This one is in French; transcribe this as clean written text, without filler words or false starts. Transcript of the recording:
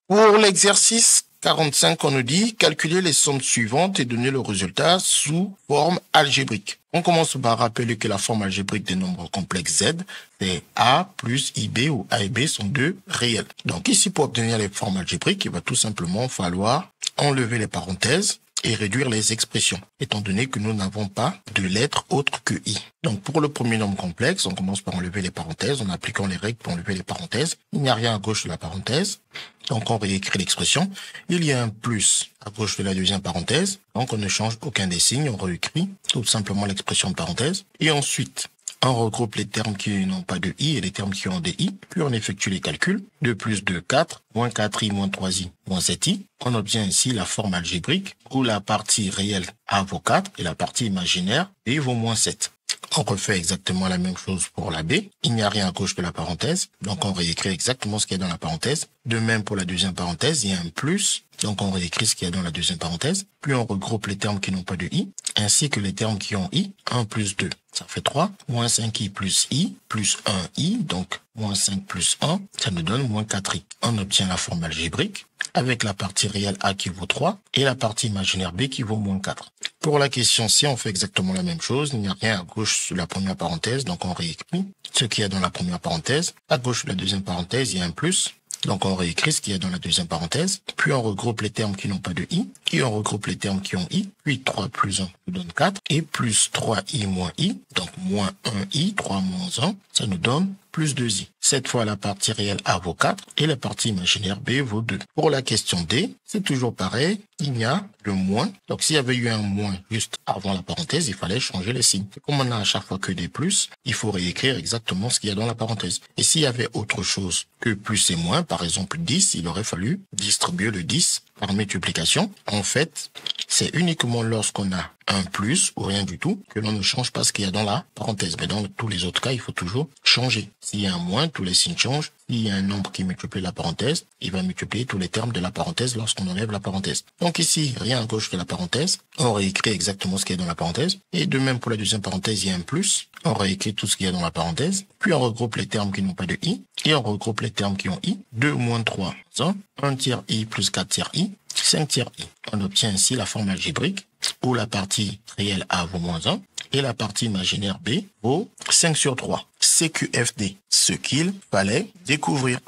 Pour l'exercice 45, on nous dit calculer les sommes suivantes et donner le résultat sous forme algébrique. On commence par rappeler que la forme algébrique des nombres complexes Z, c'est A plus IB où A et B sont deux réels. Donc ici, pour obtenir les formes algébriques, il va tout simplement falloir enlever les parenthèses et réduire les expressions, étant donné que nous n'avons pas de lettres autres que I. Donc pour le premier nombre complexe, on commence par enlever les parenthèses, en appliquant les règles pour enlever les parenthèses. Il n'y a rien à gauche de la parenthèse, donc on réécrit l'expression. Il y a un plus à gauche de la deuxième parenthèse, donc on ne change aucun des signes, on réécrit tout simplement l'expression de parenthèse. Et ensuite, on regroupe les termes qui n'ont pas de i et les termes qui ont des i, puis on effectue les calculs. 2 plus 2, 4, moins 4i, moins 3i, moins 7i. On obtient ainsi la forme algébrique où la partie réelle a vaut 4 et la partie imaginaire b vaut moins 7. On refait exactement la même chose pour la B. Il n'y a rien à gauche de la parenthèse, donc on réécrit exactement ce qu'il y a dans la parenthèse. De même pour la deuxième parenthèse, il y a un plus, donc on réécrit ce qu'il y a dans la deuxième parenthèse. Puis on regroupe les termes qui n'ont pas de i, ainsi que les termes qui ont i. 1 plus 2, ça fait 3. Moins 5i plus i, plus 1i, donc moins 5 plus 1, ça nous donne moins 4i. On obtient la forme algébrique avec la partie réelle A qui vaut 3 et la partie imaginaire B qui vaut moins 4. Pour la question C, on fait exactement la même chose. Il n'y a rien à gauche sur la première parenthèse, donc on réécrit ce qu'il y a dans la première parenthèse. À gauche de la deuxième parenthèse, il y a un plus, donc on réécrit ce qu'il y a dans la deuxième parenthèse. Puis on regroupe les termes qui n'ont pas de i, et on regroupe les termes qui ont i. Puis 3 plus 1 nous donne 4, et plus 3i moins i, donc moins 1i, 3 moins 1, ça nous donne plus 2i. Cette fois, la partie réelle A vaut 4 et la partie imaginaire B vaut 2. Pour la question D, c'est toujours pareil. Il y a le moins. Donc, s'il y avait eu un moins juste avant la parenthèse, il fallait changer les signes. Comme on a à chaque fois que des plus, il faut réécrire exactement ce qu'il y a dans la parenthèse. Et s'il y avait autre chose que plus et moins, par exemple 10, il aurait fallu distribuer le 10 par multiplication. En fait, c'est uniquement lorsqu'on a un plus ou rien du tout que l'on ne change pas ce qu'il y a dans la parenthèse. Mais dans tous les autres cas, il faut toujours changer. S'il y a un moins, tous les signes changent. S'il y a un nombre qui multiplie la parenthèse, il va multiplier tous les termes de la parenthèse lorsqu'on enlève la parenthèse. Donc ici, rien à gauche de la parenthèse. On réécrit exactement ce qu'il y a dans la parenthèse. Et de même pour la deuxième parenthèse, il y a un plus. On réécrit tout ce qu'il y a dans la parenthèse. Puis on regroupe les termes qui n'ont pas de i. Et on regroupe les termes qui ont i. 2 moins 3, 1 tiers i plus 4 tiers i. 5 tiers i. On obtient ainsi la forme algébrique où la partie réelle A vaut moins 1 et la partie imaginaire B vaut 5 sur 3. CQFD, ce qu'il fallait découvrir.